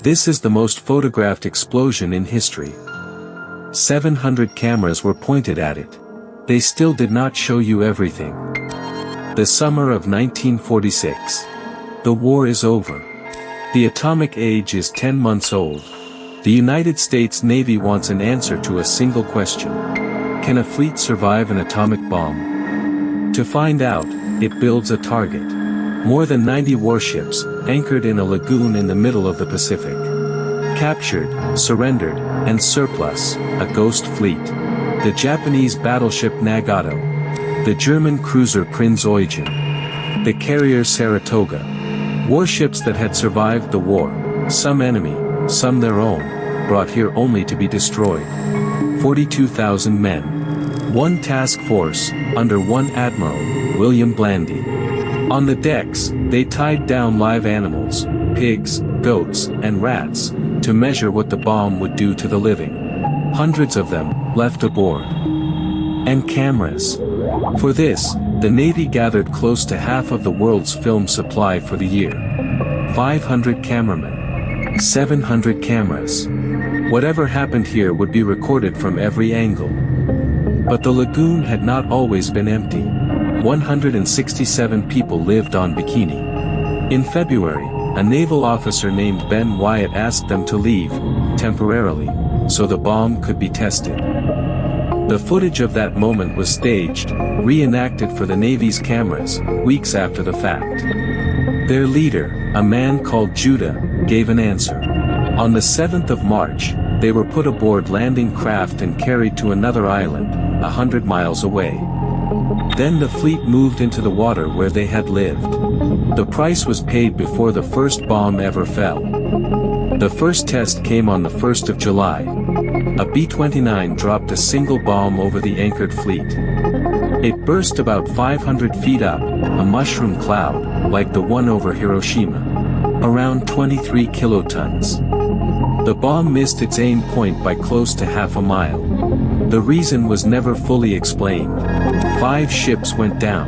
This is the most photographed explosion in history. 700 cameras were pointed at it. They still did not show you everything. The summer of 1946. The war is over. The atomic age is 10 months old. The United States Navy wants an answer to a single question. Can a fleet survive an atomic bomb? To find out, it builds a target. More than 90 warships, anchored in a lagoon in the middle of the Pacific. Captured, surrendered, and surplus, a ghost fleet. The Japanese battleship Nagato. The German cruiser Prinz Eugen. The carrier Saratoga. Warships that had survived the war, some enemy, some their own, brought here only to be destroyed. 42,000 men. One task force, under one admiral, William Blandy. On the decks, they tied down live animals, pigs, goats, and rats, to measure what the bomb would do to the living. Hundreds of them, left aboard. And cameras. For this, the Navy gathered close to half of the world's film supply for the year. 500 cameramen. 700 cameras. Whatever happened here would be recorded from every angle. But the lagoon had not always been empty. 167 people lived on Bikini. In February, a naval officer named Ben Wyatt asked them to leave, temporarily, so the bomb could be tested. The footage of that moment was staged, reenacted for the Navy's cameras, weeks after the fact. Their leader, a man called Judah, gave an answer. On the 7th of March, they were put aboard landing craft and carried to another island, 100 miles away. Then the fleet moved into the water where they had lived. The price was paid before the first bomb ever fell. The first test came on the 1st of July. A B-29 dropped a single bomb over the anchored fleet. It burst about 500 feet up, a mushroom cloud, like the one over Hiroshima. Around 23 kilotons. The bomb missed its aim point by close to half a mile. The reason was never fully explained. 5 ships went down.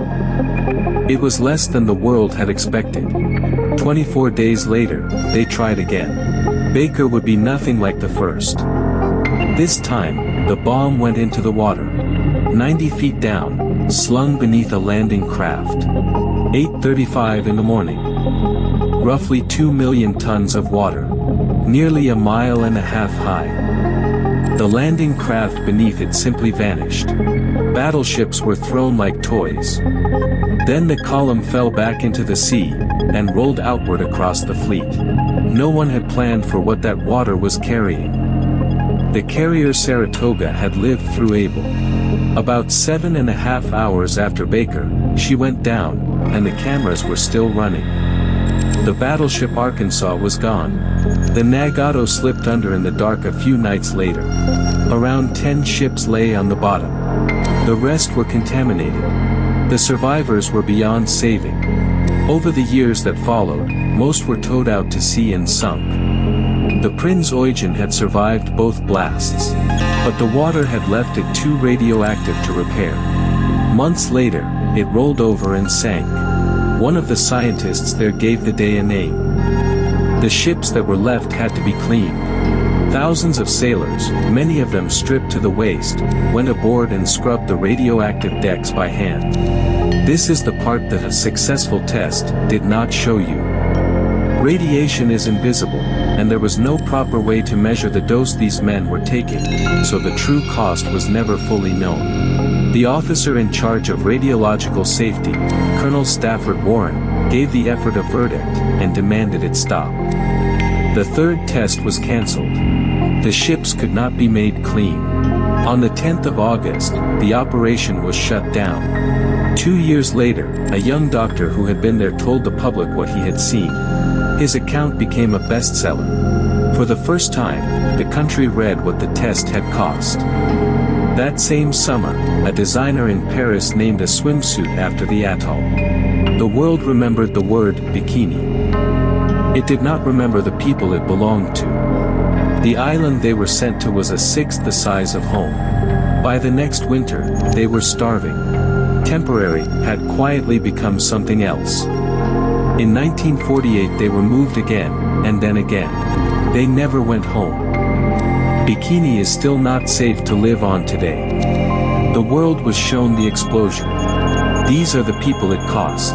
It was less than the world had expected. 24 days later, they tried again. Baker would be nothing like the first. This time, the bomb went into the water. 90 feet down, slung beneath a landing craft. 8:35 in the morning. Roughly 2 million tons of water. Nearly a mile and a half high. The landing craft beneath it simply vanished. Battleships were thrown like toys. Then the column fell back into the sea, and rolled outward across the fleet. No one had planned for what that water was carrying. The carrier Saratoga had lived through Able. About 7.5 hours after Baker, she went down, and the cameras were still running. The battleship Arkansas was gone. The Nagato slipped under in the dark a few nights later. Around 10 ships lay on the bottom. The rest were contaminated. The survivors were beyond saving. Over the years that followed, most were towed out to sea and sunk. The Prinz Eugen had survived both blasts. But the water had left it too radioactive to repair. Months later, it rolled over and sank. One of the scientists there gave the day a name. The ships that were left had to be cleaned. Thousands of sailors, many of them stripped to the waist, went aboard and scrubbed the radioactive decks by hand. This is the part that a successful test did not show you. Radiation is invisible, and there was no proper way to measure the dose these men were taking, so the true cost was never fully known. The officer in charge of radiological safety, Colonel Stafford Warren, gave the effort a verdict, and demanded it stop. The third test was cancelled. The ships could not be made clean. On the 10th of August, the operation was shut down. 2 years later, a young doctor who had been there told the public what he had seen. His account became a bestseller. For the first time, the country read what the test had cost. That same summer, a designer in Paris named a swimsuit after the atoll. The world remembered the word bikini. It did not remember the people it belonged to. The island they were sent to was a sixth the size of home. By the next winter, they were starving. Temporary had quietly become something else. In 1948 they were moved again, and then again. They never went home. Bikini is still not safe to live on today. The world was shown the explosion. These are the people it cost.